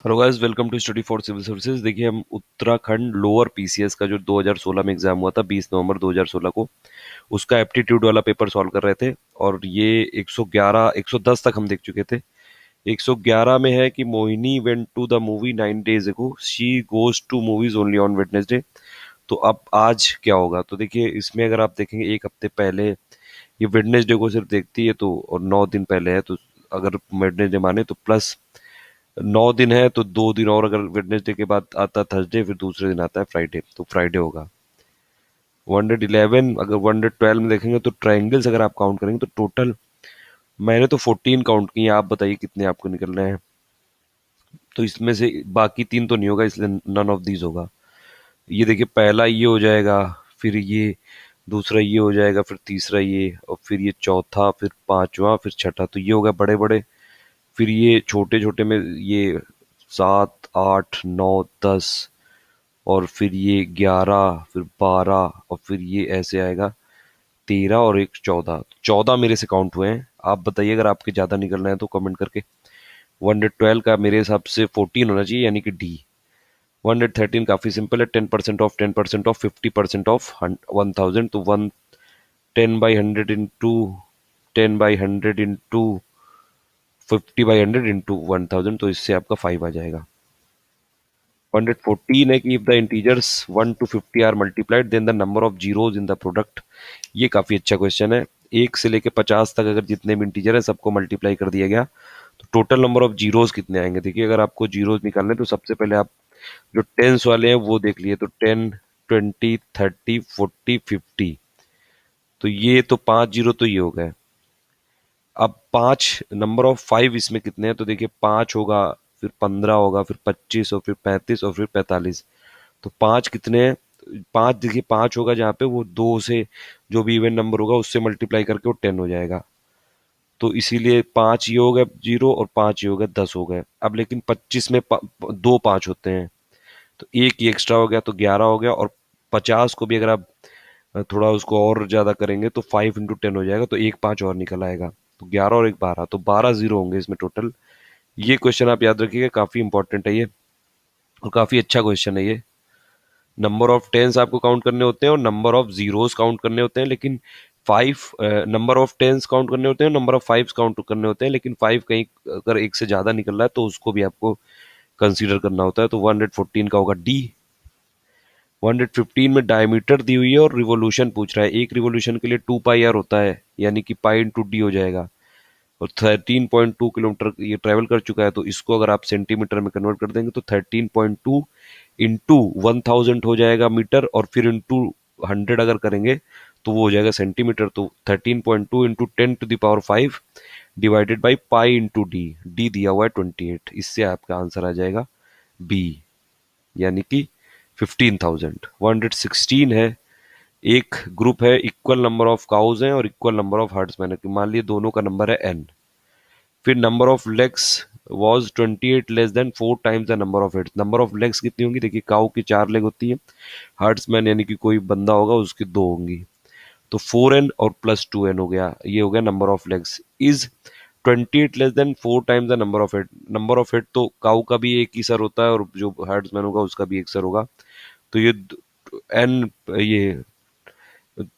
Hello guys, welcome to study for civil services. देखिए, हम Uttarakhand lower PCS का जो 2016 में एग्जाम हुआ था, 20 नवंबर 2016 को, उसका एप्टीट्यूड वाला पेपर सॉल्व कर रहे थे। और ये 111 110 तक हम देख चुके थे। 111 में है कि Mohini went to the movie 9 days ago, she goes to movies only on Wednesday. तो अब आज क्या होगा? तो देखिए, इसमें अगर आप देखेंगे एक हफ्ते पहले ये वेडनेसडे को सिर्फ देखती है, तो और 9 दिन पहले है, तो अगर वेडनेसडे माने तो प्लस 9 दिन है, तो 2 दिन और अगर वेडनेसडे के बाद आता थर्सडे, फिर दूसरे दिन आता है फ्राइडे, तो फ्राइडे होगा। 111, अगर 112 में देखेंगे तो ट्रायंगल्स अगर आप काउंट करेंगे तो टोटल मैंने तो 14 काउंट किए, आप बताइए कितने आपको निकल रहे हैं। तो इसमें से बाकी तीन तो नहीं होगा, इसलिए नन ऑफ दीज होगा। ये देखिए, पहला ये हो जाएगा, फिर ये दूसरा ये हो जाएगा, फिर तीसरा ये, और फिर ये चौथा, फिर पांचवा, फिर छठा। तो ये होगा बड़े बड़े। फिर ये छोटे छोटे में ये 7, 8, 9, 10, और फिर ये 11, फिर 12, और फिर ये ऐसे आएगा 13 और एक 14। 14 मेरे से काउंट हुए हैं। आप बताइए, अगर आपके ज्यादा निकल रहे हैं तो कमेंट करके। 112 का मेरे हिसाब से 14 होना चाहिए, यानी कि डी। 113 काफी सिंपल है, 10% ऑफ 10% ऑफ 50% ऑफ 1000, तो 10/100 इंटू 10/100 इंटू 50/100 इंटू 1000, तो इससे आपका 5 आ जाएगा। 114 है कि if the integers 1 to 50 are multiplied then the number of zeros in the product. ये काफी अच्छा क्वेश्चन है। 1 से लेके 50 तक अगर जितने भी इंटीजर है सबको मल्टीप्लाई कर दिया गया, तो टोटल नंबर ऑफ जीरोज कितने आएंगे? देखिए, अगर आपको जीरोज निकालने तो सबसे पहले आप जो टेंस वाले हैं वो देख लिए, तो 10, 20, 30, 40, 50। तो ये तो 5 जीरो तो ये हो गए। अब पांच नंबर ऑफ 5 इसमें कितने हैं? तो देखिए, 5 होगा, फिर 15 होगा, फिर 25, और फिर 35, और फिर 45। तो पांच कितने हैं? पांच, देखिए, पांच होगा जहाँ पे वो दो से जो भी इवन नंबर होगा उससे मल्टीप्लाई करके वो 10 हो जाएगा। तो इसीलिए पांच ये हो गए जीरो, और पांच ये हो गए 10 हो गए। अब लेकिन 25 में दो पांच होते हैं, तो एक ही एक्स्ट्रा हो गया, तो 11 हो गया। और 50 को भी अगर आप थोड़ा उसको और ज्यादा करेंगे तो 5 into 10 हो जाएगा, तो एक पांच और निकल आएगा। तो 11 और एक 12, तो 12 जीरो होंगे इसमें टोटल। ये क्वेश्चन आप याद रखिएगा, काफी इंपॉर्टेंट है ये, और काफी अच्छा क्वेश्चन है ये। नंबर ऑफ टेंस आपको काउंट करने होते हैं और नंबर ऑफ जीरोस काउंट करने होते हैं, लेकिन five number of tens count करने होते हैं, नंबर ऑफ फाइव्स काउंट करने होते हैं, लेकिन फाइव कहीं अगर एक से ज्यादा निकल रहा है तो उसको भी आपको कंसीडर करना होता है। तो 114 का होगा डी। 115 में डायमीटर दी हुई है और रिवोल्यूशन पूछ रहा है। एक रिवोल्यूशन के लिए 2 पाई आर होता है, यानी कि पाई इंटू डी हो जाएगा। और 13.2 किलोमीटर ये ट्रेवल कर चुका है, तो इसको अगर आप सेंटीमीटर में कन्वर्ट कर देंगे तो 13.2 इंटू 1000 हो जाएगा मीटर, और फिर इंटू 100 अगर करेंगे तो वो हो जाएगा सेंटीमीटर। तो 13.2 into 10⁵ divided by pi into D. D दिया हुआ है 28, इससे आपका आंसर आ जाएगा बी, यानी कि 15,000। 116 है, एक ग्रुप है, इक्वल नंबर ऑफ काउज हैं और इक्वल नंबर ऑफ हर्ड्समैन है, कि मान लिए दोनों का नंबर है एन। फिर number of legs was 28 less than 4 times the number of heads. Number of legs कितनी होंगी? देखिए, काउ की 4 लेग होती है, हर्ड्समैन यानी कि कोई बंदा होगा उसकी 2 होंगी, तो 4n और प्लस 2n हो गया। ये हो गया number of legs. Is 28 less than 4 times the number of head. Number of head तो काउ का भी एक ही सर होता है, और जो हर्ड्समैन होगा उसका भी एक सर होगा। तो ये एन, ये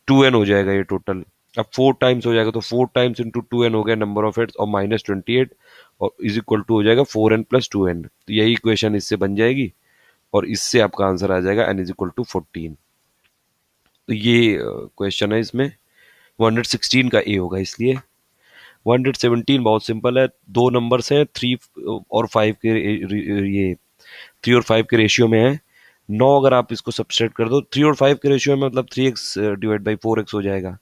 2n हो जाएगा ये टोटल। अब 4 टाइम्स हो जाएगा, तो 4 टाइम्स इंटू 2n हो गया नंबर ऑफ हेड्स, और -28, और इज इक्वल टू हो जाएगा 4n प्लस 2n। तो यही इक्वेशन इससे बन जाएगी, और इससे आपका आंसर आ जाएगा n इज इक्वल टू 14। तो ये क्वेश्चन है इसमें। 116 का ए होगा इसलिए। 117 बहुत सिंपल है, दो नंबर्स हैं, 3 और 5 के ये 3 और 5 के रेशियो में है। 9 अगर आप इसको सब्सट्रैक्ट कर दो 3 और 5 के रेशियो में, मतलब 3x डिवाइड बाई 4x हो जाएगा।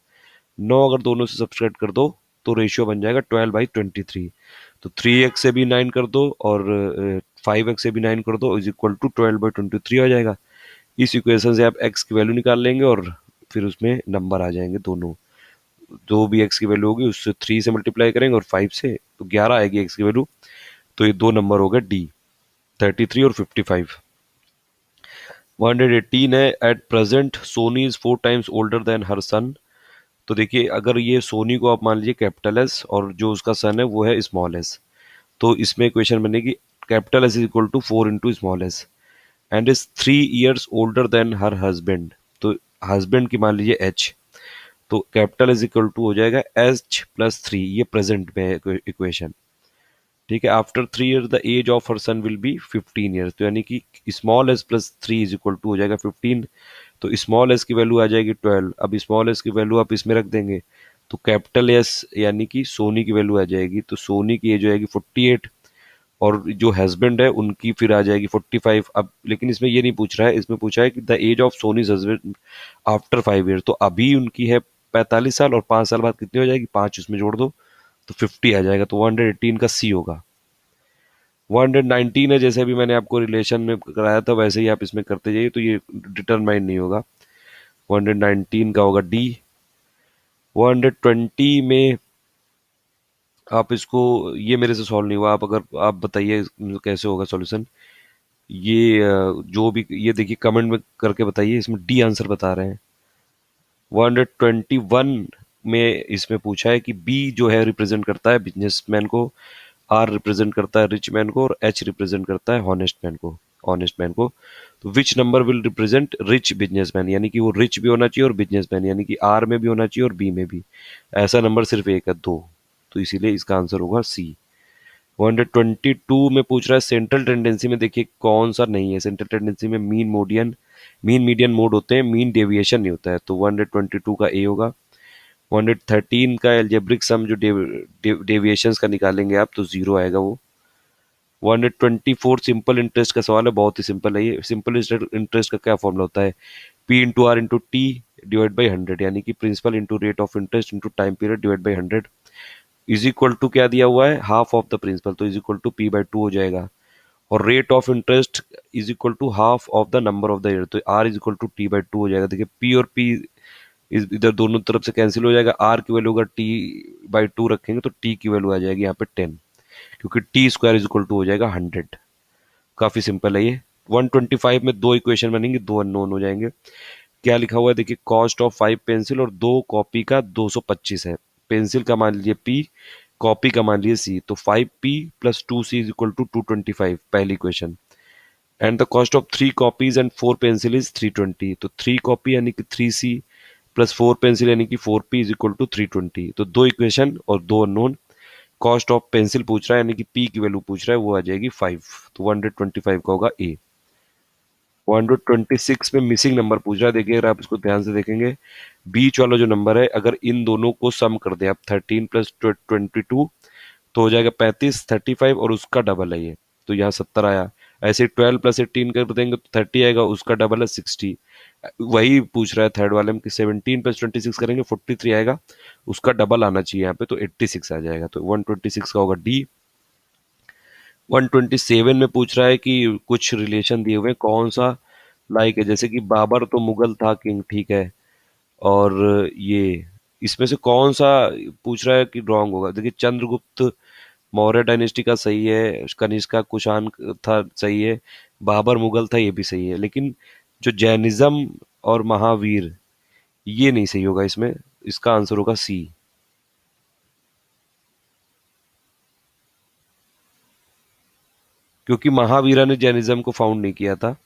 9 अगर दोनों से सब्सट्रैक्ट कर दो तो रेशियो बन जाएगा 12/23। तो 3x से भी 9 कर दो और 5x से भी 9 कर दो, इज इक्वल टू 12/23 हो जाएगा। इस इक्वेशन से आप x की वैल्यू निकाल लेंगे, और फिर उसमें नंबर आ जाएंगे दोनों। जो भी x की वैल्यू होगी उससे 3 से मल्टीप्लाई करेंगे और 5 से, तो 11 आएगी x की वैल्यू। तो ये दो नंबर हो गए डी, 33 और 55। 118 है, at present Soni is 4 times older than her son. तो देखिए, अगर ये सोनी को आप मान लीजिए कैपिटल एस, और जो उसका सन है वो है स्मॉल एस, तो इसमें इक्वेशन बनेगी capital S is equal to 4 into small S and is 3 years older than her husband. तो हस्बैंड की मान लीजिए एच, तो कैपिटल इज इक्वल टू हो जाएगा एच प्लस 3, ये प्रेजेंट में है इक्वेशन। ठीक है, after 3 years the age of her son will be 15 years, तो यानी कि small S plus 3 is equal to हो जाएगा 15। तो स्मॉल एस की वैल्यू आ जाएगी 12। अब स्मॉल एस की वैल्यू आप इसमें रख देंगे तो कैपिटल एस यानी कि सोनी की वैल्यू आ जाएगी, तो सोनी की एज हो जाएगी 48 और जो हस्बैंड है उनकी फिर आ जाएगी 45। अब लेकिन इसमें ये नहीं पूछ रहा है, इसमें पूछा है कि the age of Soni's husband after 5 years, तो अभी उनकी है 45 साल और 5 साल बाद कितनी हो जाएगी, 5 उसमें जोड़ दो तो 50 आ जाएगा। तो 118 का सी होगा। 119 है, जैसे अभी मैंने आपको रिलेशन में कराया था वैसे ही आप इसमें करते जाइए, तो ये डिटरमाइन नहीं होगा। 119 का होगा डी। 120 में आप इसको, ये मेरे से सॉल्व नहीं हुआ, आप अगर आप बताइए कैसे होगा सॉल्यूशन। ये जो भी ये देखिए कमेंट में करके बताइए, इसमें डी आंसर बता रहे हैं। 121 में इसमें पूछा है कि बी जो है रिप्रेजेंट करता है बिजनेसमैन को, आर रिप्रेजेंट करता है रिच मैन को और एच रिप्रेजेंट करता है हॉनेस्ट मैन को, ऑनेस्ट मैन को। तो which number will represent rich businessman, यानी कि वो रिच भी होना चाहिए और बिजनेसमैन, यानी कि आर में भी होना चाहिए और बी में भी। ऐसा नंबर सिर्फ एक है, दो, तो इसीलिए इसका आंसर होगा सी। 122 में पूछ रहा है सेंट्रल टेंडेंसी में, देखिए कौन सा नहीं है सेंट्रल टेंडेंसी में, मीन मीडियन मोड होते हैं, मीन डेविएशन नहीं होता है, तो 122 का ए होगा। 113 का एल्जेब्रिक सम जो डेविएशंस का निकालेंगे आप तो जीरो आएगा वो। 124 सिंपल इंटरेस्ट का सवाल है, बहुत ही सिंपल है ये। सिंपल इंटरेस्ट का क्या फॉर्मूला होता है, P into R into T divide by 100, यानी कि principal into rate of interest into time period divide by 100 is equal to क्या दिया हुआ है, हाफ ऑफ द प्रिंसिपल, तो is equal to P by 2 हो जाएगा। और rate of interest is equal to half of the number of the year, तो R is equal to T by 2 हो जाएगा। देखिए पी और पी इधर दोनों तरफ से कैंसिल हो जाएगा, आर की वैल्यू अगर टी बाई 2 रखेंगे तो टी की वैल्यू आ जाएगी यहाँ पे 10, क्योंकि T square is equal to हो जाएगा 100। काफी सिंपल है ये। 125 में दो इक्वेशन बनेंगे, दो अननोन हो जाएंगे। क्या लिखा हुआ है देखिए, कॉस्ट ऑफ 5 पेंसिल और 2 कॉपी का 225 है। पेंसिल का मान लीजिए पी, कॉपी का मान लीजिए सी, तो 5p plus 2c is equal to 225, पहली equation. And the cost of 3 copies and 4 pencil is 320, तो 3 कॉपी यानी कि 3c प्लस 4 पेंसिल यानी कि 4p इज इक्वल टू 320। तो दो इक्वेशन और दो अननोन। कॉस्ट ऑफ पेंसिल पूछ रहा है यानी कि p की वैल्यू पूछ रहा है, वो आ जाएगी 5, तो 125 का होगा ए। 126 में मिसिंग नंबर पूछ रहा है, देखिए अगर आप इसको ध्यान से देखेंगे, बीच वाला जो नंबर है अगर इन दोनों को सम कर दे आप 13 प्लस 22 तो हो जाएगा 35, 35 और उसका डबल है ये, तो यहाँ 70 आया। ऐसे 12 प्लस 18 कर देंगे तो 30 आएगा, उसका डबल है 60। वही पूछ रहा है थर्ड वाले में कि 17 प्लस 26 करेंगे 43 आएगा, उसका डबल आना चाहिए यहाँ पे, तो 86 आ जाएगा, तो 126 का होगा डी। 127 में पूछ रहा है कि कुछ रिलेशन दिए हुए हैं, कौन सा लाइक है, जैसे कि बाबर तो मुगल था किंग, ठीक है, और ये इसमें से कौन सा पूछ रहा है कि रॉन्ग होगा। देखिए चंद्रगुप्त मौर्य डायनेस्टी का सही है, कनिष्का कुषाण था सही है, बाबर मुगल था ये भी सही है, लेकिन जो जैनिज्म और महावीर ये नहीं सही होगा इसमें, इसका आंसर होगा सी। क्योंकि महावीरा ने जैनिज्म को फाउंड नहीं किया था,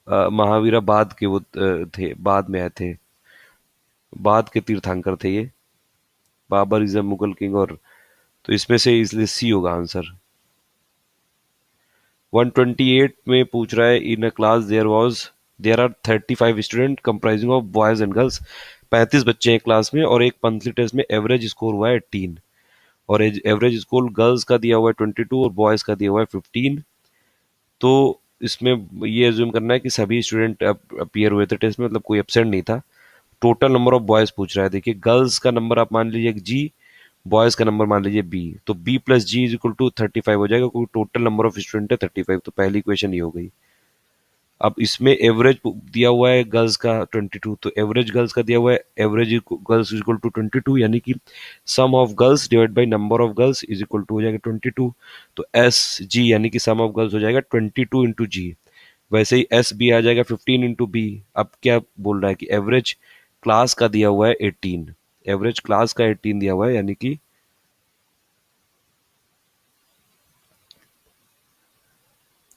महावीरा बाद के वो थे, बाद में आए थे, बाद के तीर्थंकर थे ये। Babur is a Mughal king, और तो इसमें से इसलिए सी होगा आंसर। 128 में पूछ रहा है in a class there are 35 student comprising of boys and girls, 35 बच्चे हैं क्लास में और एक मंथली टेस्ट में एवरेज स्कोर हुआ है 18, और एवरेज स्कोर गर्ल्स का दिया हुआ है 22 और बॉयज का दिया हुआ है 15। तो इसमें ये एज्यूम करना है कि सभी स्टूडेंट अपीयर हुए थे टेस्ट में, मतलब कोई एब्सेंट नहीं था। टोटल नंबर ऑफ बॉयज पूछ रहा है, देखिए गर्ल्स का नंबर आप मान लीजिए जी, बॉयज का नंबर मान लीजिए बी, तो B plus G is equal to 35 हो जाएगा, क्योंकि टोटल नंबर ऑफ स्टूडेंट है 35, तो पहली इक्वेशन ये हो गई। अब इसमें एवरेज दिया हुआ है गर्ल्स का 22, तो एवरेज गर्ल्स का दिया हुआ है average girls is equal to 22, यानी कि sum of girls divide by number of girls is equal to हो जाएगा 22, तो एस जी यानी कि सम ऑफ गर्ल्स हो जाएगा 22 इंटू जी। वैसे ही एस बी आ जाएगा 15 इंटू बी। अब क्या बोल रहा है कि एवरेज क्लास का दिया हुआ है 18, एवरेज क्लास का 18 दिया हुआ है, यानी कि